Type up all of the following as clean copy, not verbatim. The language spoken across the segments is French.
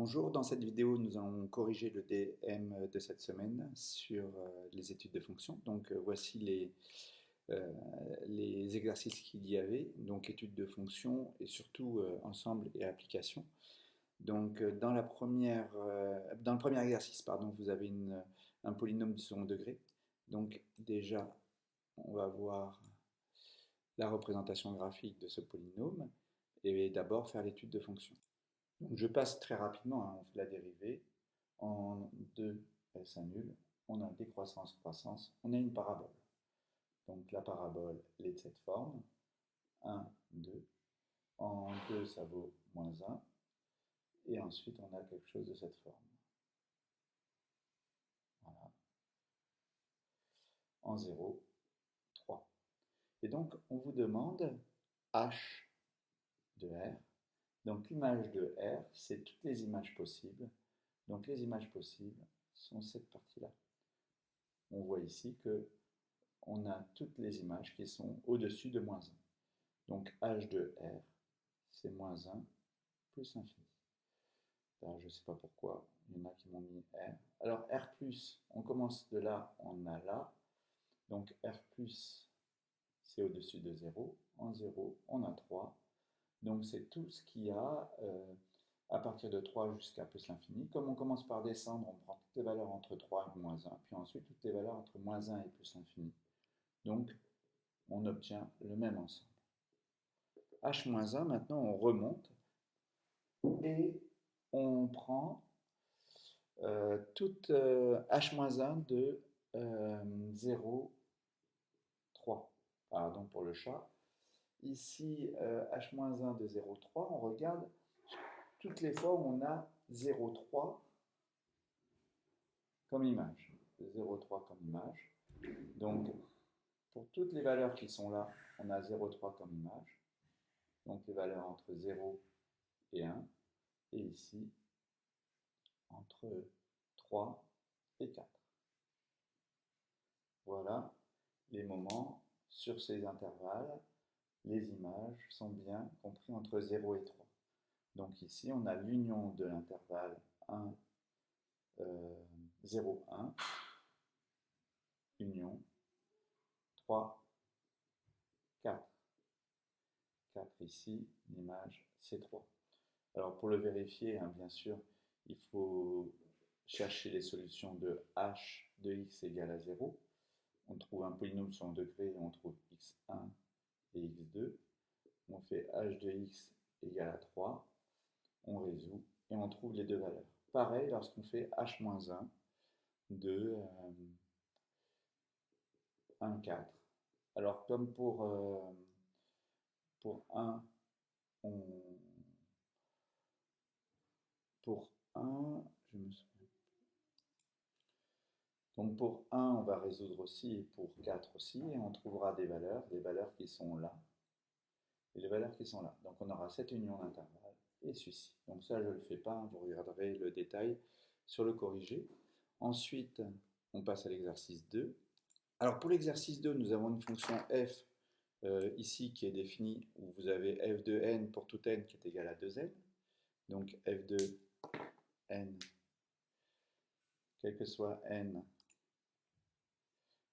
Bonjour, dans cette vidéo, nous allons corriger le DM de cette semaine sur les études de fonction. Donc voici euh, les exercices qu'il y avait, donc études de fonction et surtout ensemble et application. Donc dans le premier exercice, pardon, vous avez un polynôme du second degré. Donc déjà, on va voir la représentation graphique de ce polynôme et d'abord faire l'étude de fonction. Donc je passe très rapidement, hein, on fait la dérivée. En 2, elle s'annule. On a décroissance, croissance. On a une parabole. Donc la parabole, elle est de cette forme. 1, 2. En 2, ça vaut moins 1. Et ensuite, on a quelque chose de cette forme. Voilà. En 0, 3. Et donc, on vous demande H de R. Donc l'image de R, c'est toutes les images possibles. Donc les images possibles sont cette partie-là. On voit ici que on a toutes les images qui sont au-dessus de moins 1. Donc h de r, c'est moins 1 plus infini. Là, je ne sais pas pourquoi, il y en a qui m'ont mis r. Alors r plus, on commence de là, on a là. Donc r plus, c'est au-dessus de 0. En 0, on a 3. Donc c'est tout ce qu'il y a à partir de 3 jusqu'à plus l'infini. Comme on commence par descendre, on prend toutes les valeurs entre 3 et moins 1, puis ensuite toutes les valeurs entre moins 1 et plus l'infini. Donc on obtient le même ensemble. H-1, maintenant on remonte et on prend toute H-1 de 0, 3. Pardon pour le chat. Ici, H-1 de 0,3, on regarde toutes les fois où on a 0,3 comme image. 0,3 comme image. Donc, pour toutes les valeurs qui sont là, on a 0,3 comme image. Donc, les valeurs entre 0 et 1. Et ici, entre 3 et 4. Voilà les moments sur ces intervalles. Les images sont bien comprises entre 0 et 3. Donc ici, on a l'union de l'intervalle 1, 0, 1, union 3, 4. 4 ici, l'image c'est 3. Alors pour le vérifier, hein, bien sûr, il faut chercher les solutions de h de x égale à 0. On trouve un polynôme sur un degré, on trouve x1 et x2. On fait h de x égale à 3. On résout et on trouve les deux valeurs. Pareil lorsqu'on fait h-1 de 1, 4. Alors comme pour 1, on, pour 1, je me souviens. Donc pour 1, on va résoudre aussi, et pour 4 aussi, et on trouvera des valeurs qui sont là, et les valeurs qui sont là. Donc on aura cette union d'intervalle et celui-ci. Donc ça, je ne le fais pas, vous regarderez le détail sur le corrigé. Ensuite, on passe à l'exercice 2. Alors pour l'exercice 2, nous avons une fonction f ici qui est définie, où vous avez f de n pour tout n qui est égal à 2n. Donc f de n, quel que soit n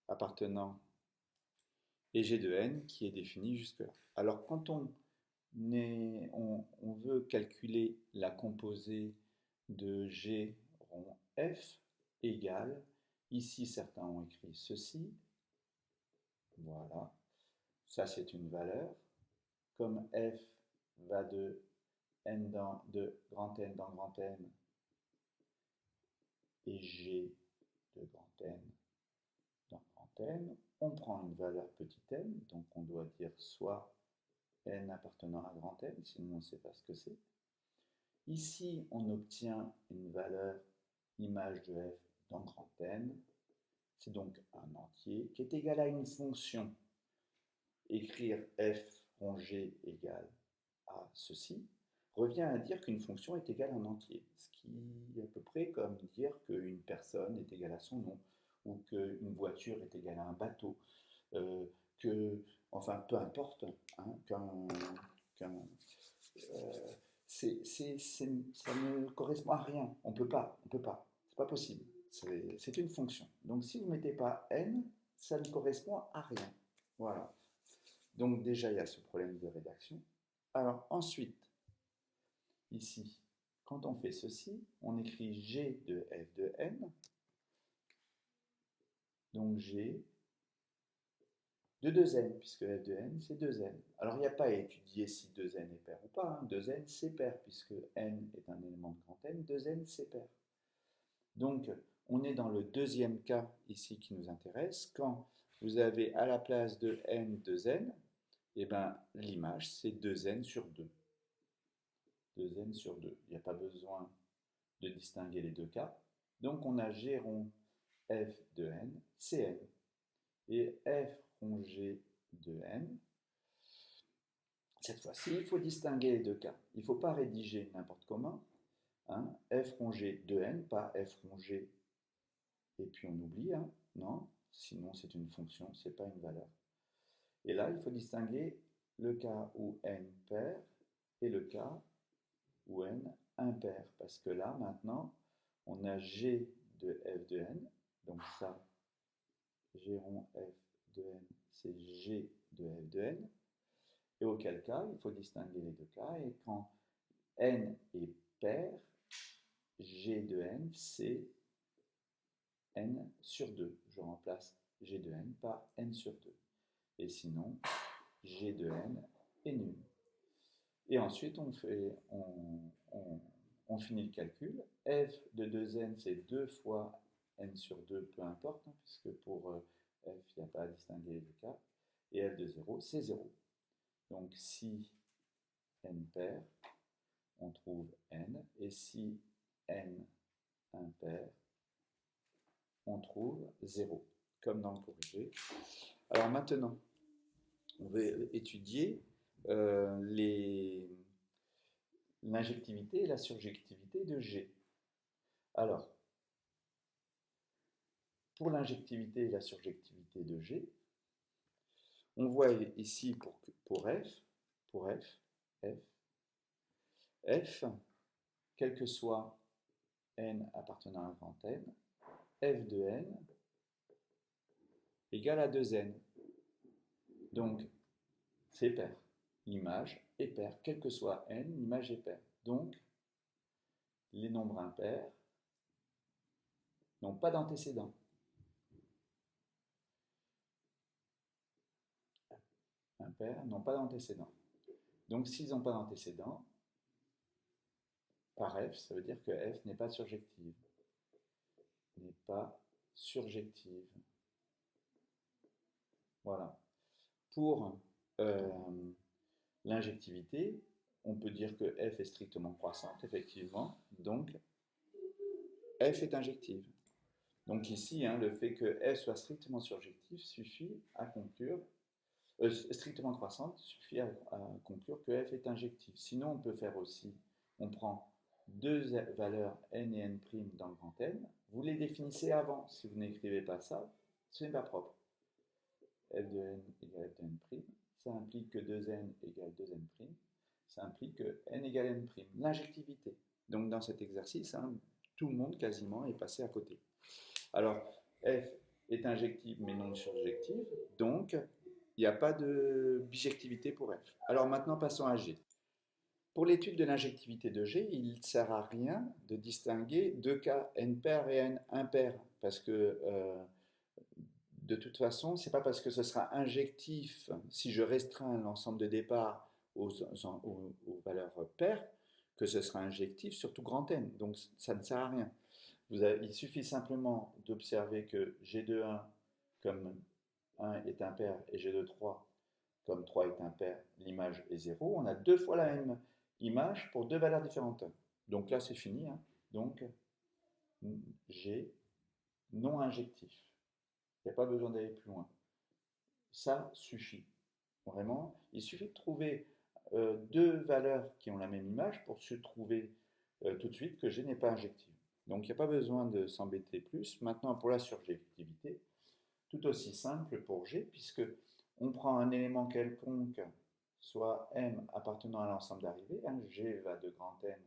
appartenant, et g de n qui est défini jusque-là. Alors quand on veut calculer la composée de G rond F égale, ici certains ont écrit ceci, voilà, ça c'est une valeur, comme F va de grand N dans grand N et G de grand N dans grand N, on prend une valeur petit n, donc on doit dire soit n appartenant à grand N, sinon on ne sait pas ce que c'est. Ici, on obtient une valeur image de f dans grand N. C'est donc un entier qui est égal à une fonction. Écrire f rongé égale à ceci revient à dire qu'une fonction est égale à un entier. Ce qui est à peu près comme dire qu'une personne est égale à son nom, ou qu'une voiture est égale à un bateau, enfin peu importe, hein, euh, ça ne correspond à rien. On peut pas, on peut pas. C'est pas possible. C'est une fonction. Donc si vous ne mettez pas n, ça ne correspond à rien. Voilà. Donc déjà, il y a ce problème de rédaction. Alors ensuite, ici, quand on fait ceci, on écrit g de f de n. Donc g de 2n, puisque f de n, c'est 2n. Alors, il n'y a pas à étudier si 2n est pair ou pas. 2n, c'est pair, puisque n est un élément de grand N, 2n, c'est pair. Donc, on est dans le deuxième cas ici qui nous intéresse. Quand vous avez à la place de n 2n, eh ben, l'image, c'est 2n sur 2. 2n sur 2. Il n'y a pas besoin de distinguer les deux cas. Donc, on a g rond f de n, c'est n. Et f rond g de n, cette fois-ci, il faut distinguer les deux cas. Il ne faut pas rédiger n'importe comment. Hein. F rond g de n, pas f rond g, et puis on oublie. Hein. Non, sinon c'est une fonction, ce n'est pas une valeur. Et là, il faut distinguer le cas où n pair et le cas où n impair. Parce que là, maintenant, on a g de f de n. Donc ça, g rond f de n, c'est g de f de n. Et auquel cas, il faut distinguer les deux cas. Et quand n est pair, g de n, c'est n sur 2. Je remplace g de n par n sur 2. Et sinon, g de n est nul. Et ensuite, on finit le calcul. F de 2n, c'est 2 fois n sur 2, peu importe, hein, puisque pour f, il n'y a pas à distinguer les deux cas. Et f de 0, c'est 0. Donc si n pair, on trouve n. Et si n impair, on trouve 0, comme dans le corrigé. Alors maintenant, on va étudier l'injectivité et la surjectivité de G. Alors, pour l'injectivité et la surjectivité de G, on voit ici pour F, quel que soit n appartenant à un grand N, f de n égale à 2n. Donc, c'est pair. L'image est paire. Quel que soit n, l'image est paire. Donc, les nombres impairs n'ont pas d'antécédent. Impairs n'ont pas d'antécédent. Donc, s'ils n'ont pas d'antécédent, par f, ça veut dire que f n'est pas surjective. N'est pas surjective. Voilà. Pour l'injectivité, on peut dire que f est strictement croissante, effectivement. Donc, f est injective. Donc ici, hein, le fait que f soit strictement surjective suffit à conclure, strictement croissante, suffit à conclure que f est injective. Sinon, on peut faire aussi, on prend deux valeurs n et n' dans le grand N, vous les définissez avant. Si vous n'écrivez pas ça, ce n'est pas propre. f de n égale f de n', ça implique que 2n égale 2n', ça implique que n égale n', l'injectivité. Donc dans cet exercice, hein, tout le monde quasiment est passé à côté. Alors, f est injective mais non surjective, donc il n'y a pas de bijectivité pour f. Alors maintenant, passons à G. Pour l'étude de l'injectivité de G, il ne sert à rien de distinguer deux cas, n pair et n impair, parce que de toute façon, ce n'est pas parce que ce sera injectif si je restreins l'ensemble de départ aux valeurs paires que ce sera injectif sur tout grand N. Donc ça ne sert à rien. Il suffit simplement d'observer que G de 1 comme 1 est impair et G de 3 comme 3 est impair, l'image est 0. On a deux fois la même image pour deux valeurs différentes. Donc là, c'est fini. Hein. Donc, G non injectif. Il n'y a pas besoin d'aller plus loin. Ça suffit. Vraiment, il suffit de trouver deux valeurs qui ont la même image pour se trouver tout de suite que G n'est pas injectif. Donc il n'y a pas besoin de s'embêter plus. Maintenant, pour la surjectivité, tout aussi simple pour G, puisque on prend un élément quelconque soit M appartenant à l'ensemble d'arrivée, hein, G va de grand M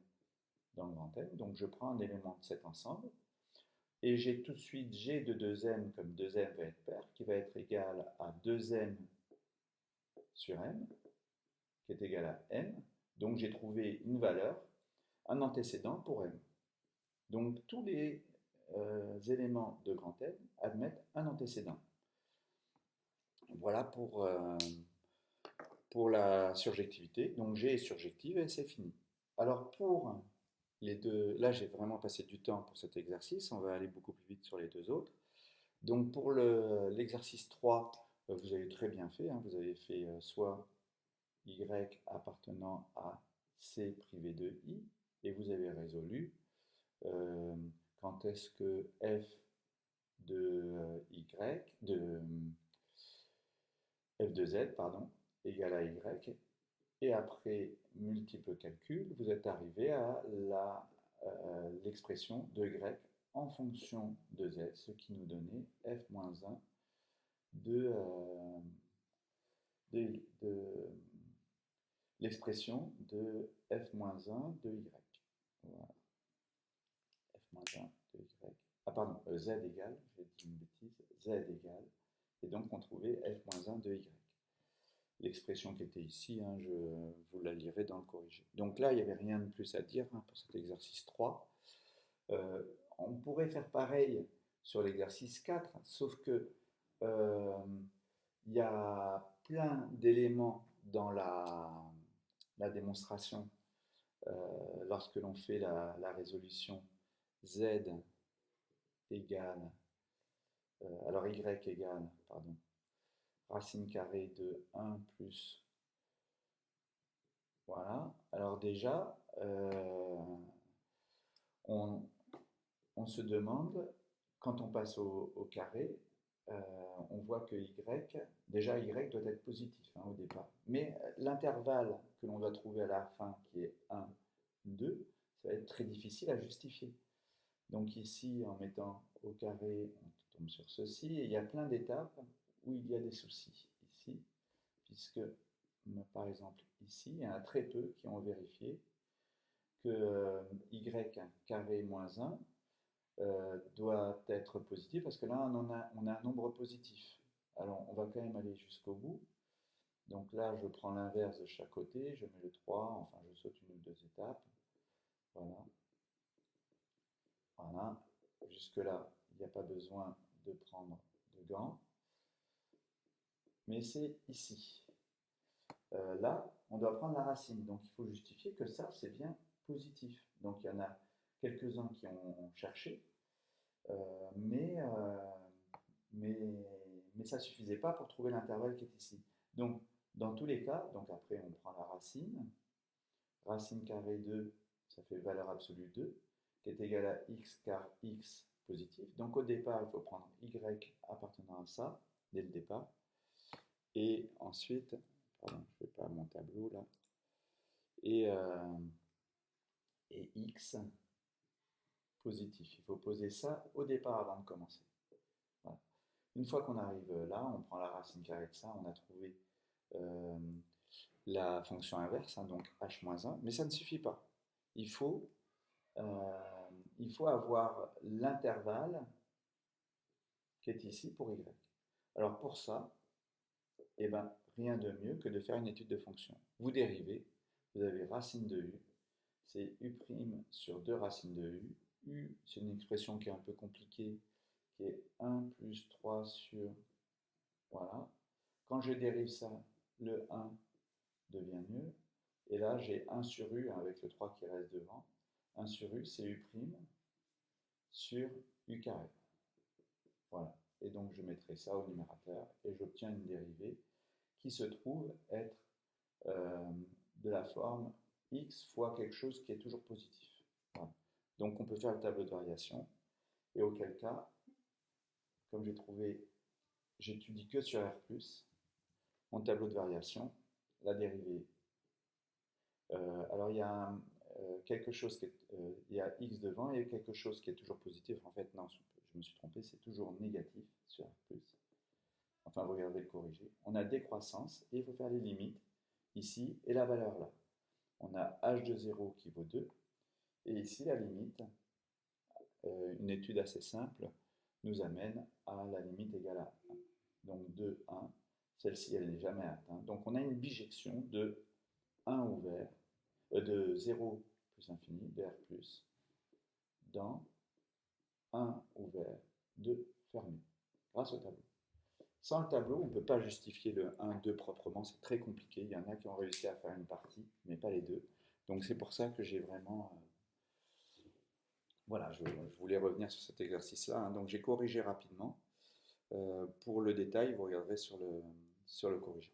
dans grand M, donc je prends un élément de cet ensemble, et j'ai tout de suite G de 2M, comme 2M va être pair, qui va être égal à 2M sur M, qui est égal à M, donc j'ai trouvé une valeur, un antécédent pour M. Donc tous les éléments de grand M admettent un antécédent. Voilà pour la surjectivité. Donc G est surjective et c'est fini. Alors pour les deux, là j'ai vraiment passé du temps pour cet exercice, on va aller beaucoup plus vite sur les deux autres. Donc pour l'exercice 3, vous avez très bien fait, hein, vous avez fait soit Y appartenant à C privé de I, et vous avez résolu quand est-ce que F de Y, F de Z, pardon, égale à Y, et après multiples calculs, vous êtes arrivé à l'expression de Y en fonction de Z, ce qui nous donnait F-1 de, l'expression de F-1 de Y. Voilà. F-1 de Y. Ah pardon, Z égale, j'ai dit une bêtise, Z égale, et donc on trouvait F-1 de Y. L'expression qui était ici, hein, je vous la lirai dans le corrigé. Donc là, il n'y avait rien de plus à dire, hein, pour cet exercice 3. On pourrait faire pareil sur l'exercice 4, sauf que il y a plein d'éléments dans la démonstration lorsque l'on fait la résolution Z égale, alors Y égale, pardon, racine carrée de 1 plus, voilà. Alors déjà, on se demande, quand on passe au carré, on voit que Y, déjà Y doit être positif, hein, au départ. Mais l'intervalle que l'on doit trouver à la fin, qui est 1, 2, ça va être très difficile à justifier. Donc ici, en mettant au carré, on tombe sur ceci, et il y a plein d'étapes où il y a des soucis. Ici, puisque, par exemple, ici, il y en a très peu qui ont vérifié que Y carré moins 1 doit être positif, parce que là, on a un nombre positif. Alors, on va quand même aller jusqu'au bout. Donc là, je prends l'inverse de chaque côté, je mets le 3, enfin, je saute une ou deux étapes. Voilà. Voilà. Jusque-là, il n'y a pas besoin de prendre de gants. Mais c'est ici. Là, on doit prendre la racine. Donc, il faut justifier que ça, c'est bien positif. Donc, il y en a quelques-uns qui ont cherché. Mais ça ne suffisait pas pour trouver l'intervalle qui est ici. Donc, dans tous les cas, donc après on prend la racine, racine carrée 2, ça fait valeur absolue 2, qui est égale à x car x positif. Donc au départ, il faut prendre y appartenant à ça, dès le départ. Et ensuite, pardon, je ne fais pas mon tableau là, et x positif. Il faut poser ça au départ avant de commencer. Voilà. Une fois qu'on arrive là, on prend la racine carrée de ça, on a trouvé la fonction inverse, hein, donc h-1, mais ça ne suffit pas. Il faut avoir l'intervalle qui est ici pour y. Alors pour ça, eh ben, rien de mieux que de faire une étude de fonction. Vous dérivez, vous avez racine de u, c'est u' sur 2 racines de u. U, c'est une expression qui est un peu compliquée, qui est 1 plus 3 sur... Voilà. Quand je dérive ça, le 1 devient mieux. Et là, j'ai 1 sur u, avec le 3 qui reste devant. 1 sur u, c'est u' sur u carré. Voilà. Et donc, je mettrai ça au numérateur et j'obtiens une dérivée qui se trouve être de la forme x fois quelque chose qui est toujours positif. Voilà. Donc, on peut faire le tableau de variation. Et auquel cas, comme j'étudie que sur R+, mon tableau de variation, la dérivée. Alors il y a quelque chose qui est, il y a x devant et quelque chose qui est toujours positif. En fait, non, je me suis trompé, c'est toujours négatif sur R+. Enfin, vous regardez le corrigé. On a décroissance et il faut faire les limites. ici et la valeur là. On a h de 0 qui vaut 2, et ici la limite, une étude assez simple, nous amène à la limite égale à 1. Donc 2, 1, celle-ci elle n'est jamais atteinte. Donc on a une bijection de 1 ouvert, de 0 plus infini, de R plus, dans 1 ouvert, 2 fermé, grâce au tableau. Sans le tableau, on ne peut pas justifier le 1, 2 proprement, c'est très compliqué. Il y en a qui ont réussi à faire une partie, mais pas les deux. Donc c'est pour ça que j'ai vraiment... voilà, je voulais revenir sur cet exercice-là, hein. Donc j'ai corrigé rapidement. Pour le détail, vous regarderez sur le corrigé.